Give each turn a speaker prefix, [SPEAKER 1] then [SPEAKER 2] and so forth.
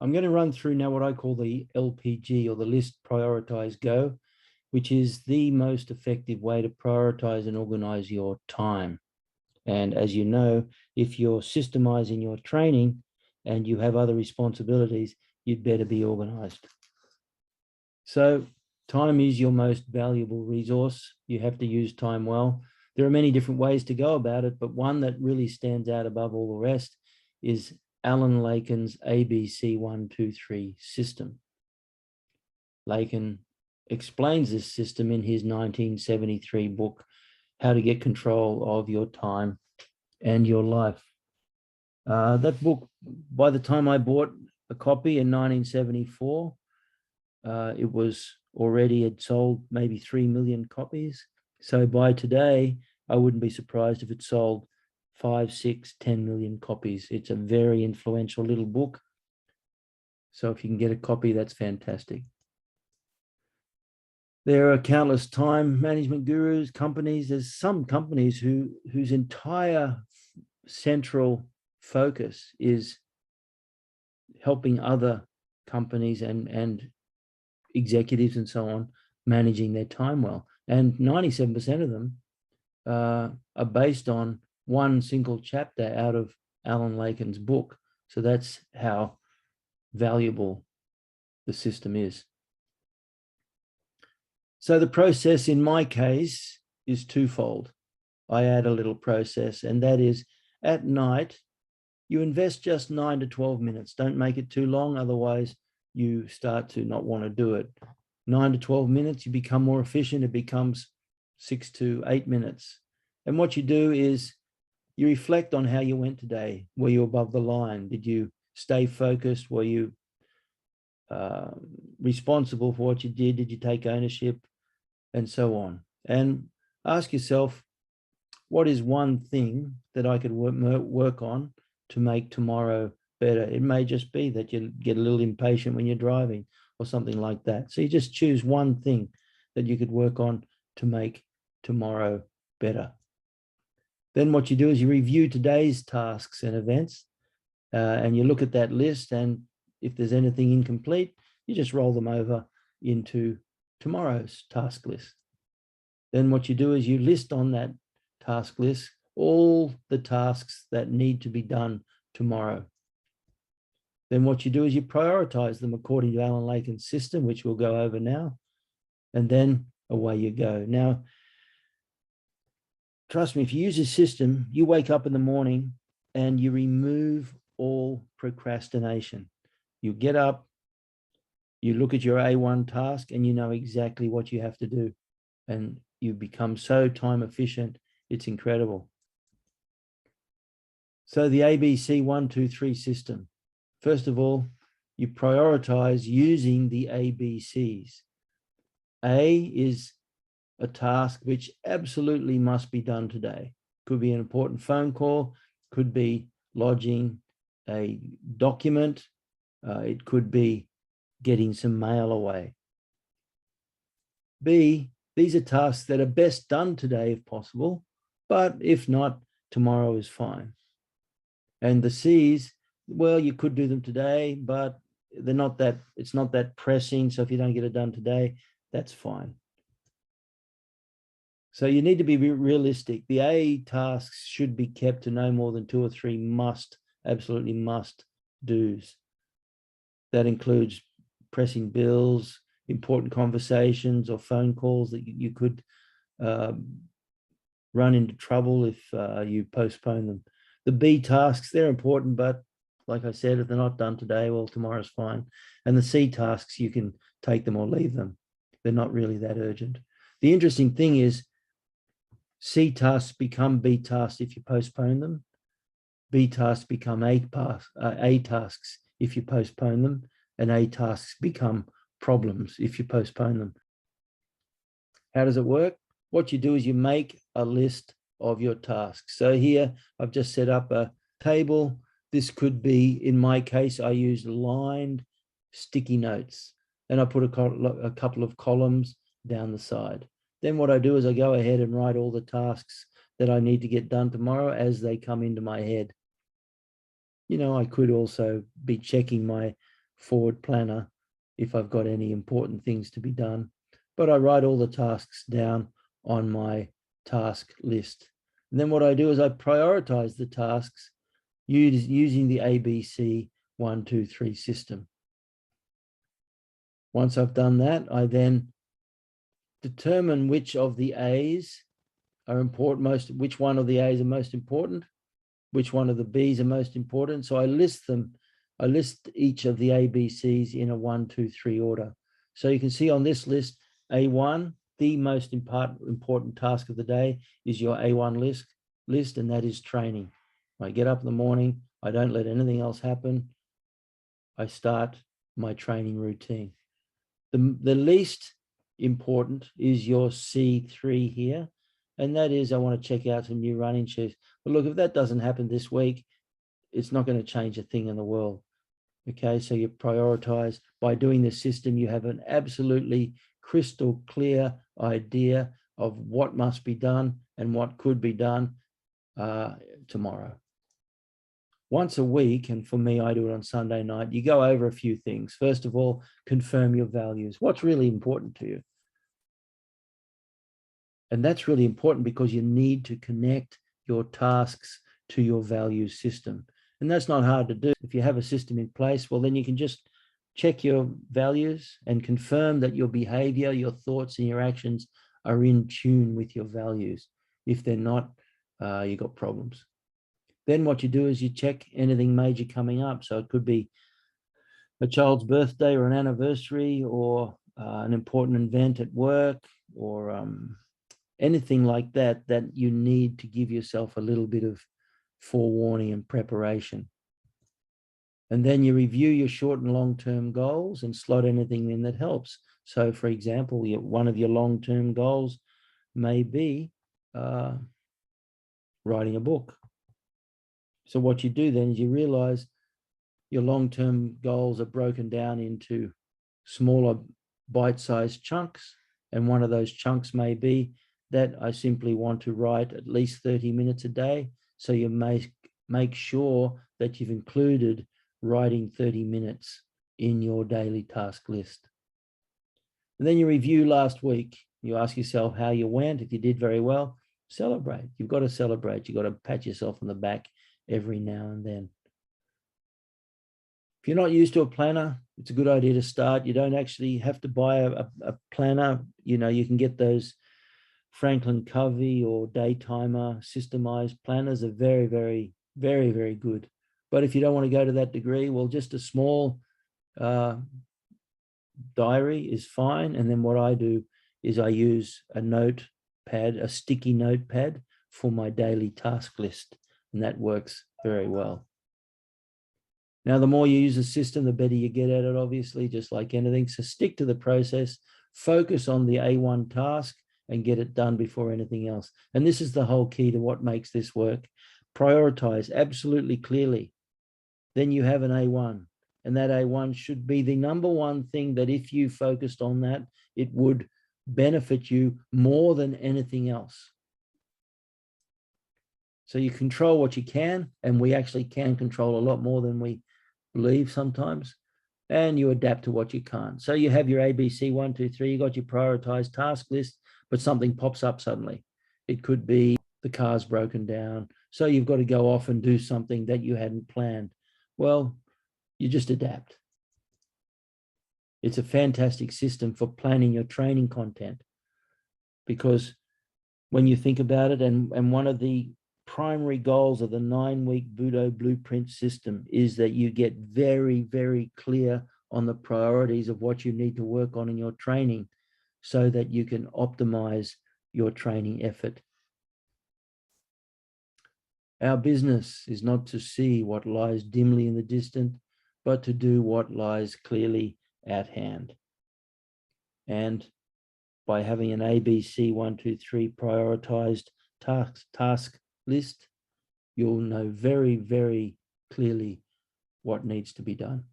[SPEAKER 1] I'm going to run through now what I call the LPG, or the List, Prioritize, Go, which is the most effective way to prioritize and organize your time. And as you know, if you're systemizing your training and you have other responsibilities, you'd better be organized. So time is your most valuable resource. You have to use time well. There are many different ways to go about it, but one that really stands out above all the rest is Alan Laken's ABC123 system. Laken explains this system in his 1973 book, How to Get Control of Your Time and Your Life. That book, by the time I bought a copy in 1974, it was already had sold maybe 3 million copies. So by today, I wouldn't be surprised if it sold 5, 6, 10 million copies. It's a very influential little book. So if you can get a copy, that's fantastic. There are countless time management gurus, companies. There's some companies whose entire central focus is helping other companies and executives and so on managing their time well. And 97% of them are based on one single chapter out of Alan Laken's book. So that's how valuable the system is. So the process in my case is twofold. I add a little process, and that is at night, you invest just 9 to 12 minutes. Don't make it too long, otherwise you start to not want to do it. 9 to 12 minutes, you become more efficient. It becomes 6 to 8 minutes. And what you do is you reflect on how you went today. Were you above the line? Did you stay focused? Were you responsible for what you did? Did you take ownership? And so on. And ask yourself, what is one thing that I could work on to make tomorrow better? It may just be that you get a little impatient when you're driving or something like that. So you just choose one thing that you could work on to make tomorrow better. Then what you do is you review today's tasks and events, and you look at that list, and if there's anything incomplete, you just roll them over into tomorrow's task list. Then what you do is you list on that task list all the tasks that need to be done tomorrow. Then what you do is you prioritize them according to Alan Laken's system, which we'll go over now, and then away you go. Now, trust me, if you use this system, you wake up in the morning and you remove all procrastination. You get up, you look at your A1 task, and you know exactly what you have to do. And you become so time efficient, it's incredible. So the ABC123 system. First of all, you prioritize using the ABCs. A is a task which absolutely must be done today. Could be an important phone call, could be lodging a document, it could be getting some mail away. B, these are tasks that are best done today if possible, but if not, tomorrow is fine. And the C's, well, you could do them today, but they're not that, it's not that pressing. So if you don't get it done today, that's fine. So you need to be realistic. The A tasks should be kept to no more than 2 or 3 absolutely must do's. That includes pressing bills, important conversations, or phone calls that you could run into trouble if you postpone them. The B tasks, they're important, but like I said, if they're not done today, well, tomorrow's fine. And the C tasks, you can take them or leave them. They're not really that urgent. The interesting thing is C tasks become B tasks if you postpone them. B tasks become A tasks if you postpone them, and A tasks become problems if you postpone them. How does it work? What you do is you make a list of your tasks. So here I've just set up a table. This could be, in my case, I use lined sticky notes, and I put a couple of columns down the side. Then what I do is I go ahead and write all the tasks that I need to get done tomorrow as they come into my head. You know, I could also be checking my forward planner if I've got any important things to be done. But I write all the tasks down on my task list. And then what I do is I prioritize the tasks using the ABC123 system. Once I've done that, I then determine which of the A's are important, which one of the A's are most important, which one of the B's are most important. So I list them. I list each of the ABCs in a 1, 2, 3 order. So you can see on this list, A1, the most important task of the day is your A1 list, and that is training. I get up in the morning, I don't let anything else happen. I start my training routine. The least important is your C3 here, and that is I want to check out some new running shoes. But look, if that doesn't happen this week, it's not going to change a thing in the world. Okay, so you prioritize. By doing this system, you have an absolutely crystal clear idea of what must be done and what could be done tomorrow. Once a week, and for me, I do it on Sunday night, you go over a few things. First of all, confirm your values. What's really important to you? And that's really important because you need to connect your tasks to your values system. And that's not hard to do. If you have a system in place, well, then you can just check your values and confirm that your behavior, your thoughts, and your actions are in tune with your values. If they're not, you've got problems. Then what you do is you check anything major coming up. So it could be a child's birthday or an anniversary or an important event at work or anything like that, that you need to give yourself a little bit of forewarning and preparation. And then you review your short and long-term goals and slot anything in that helps. So for example, one of your long-term goals may be writing a book. So what you do then is you realize your long-term goals are broken down into smaller bite-sized chunks. And one of those chunks may be that I simply want to write at least 30 minutes a day. So you make sure that you've included writing 30 minutes in your daily task list. And then you review last week. You ask yourself how you went. If you did very well, celebrate. You've got to celebrate. You've got to pat yourself on the back every now and then. If you're not used to a planner, it's a good idea to start. You don't actually have to buy a planner. You know, you can get those Franklin Covey or Daytimer systemized planners are very, very, very, very good. But if you don't want to go to that degree, well, just a small diary is fine. And then what I do is I use a notepad, a sticky notepad for my daily task list. And that works very well. Now, the more you use the system, the better you get at it, obviously, just like anything. So stick to the process, focus on the A1 task and get it done before anything else. And this is the whole key to what makes this work. Prioritize absolutely clearly. Then you have an A1. And that A1 should be the number one thing that if you focused on that, it would benefit you more than anything else. So you control what you can, and we actually can control a lot more than we believe sometimes, and you adapt to what you can't. So you have your ABC123, you got your prioritized task list, but something pops up suddenly. It could be the car's broken down, so you've got to go off and do something that you hadn't planned. Well, you just adapt. It's a fantastic system for planning your training content, because when you think about it, and one of the primary goals of the 9-week Budo blueprint system is that you get very, very clear on the priorities of what you need to work on in your training so that you can optimize your training effort. Our business is not to see what lies dimly in the distance, but to do what lies clearly at hand. And by having an ABC123 prioritized task list, you'll know very, very clearly what needs to be done.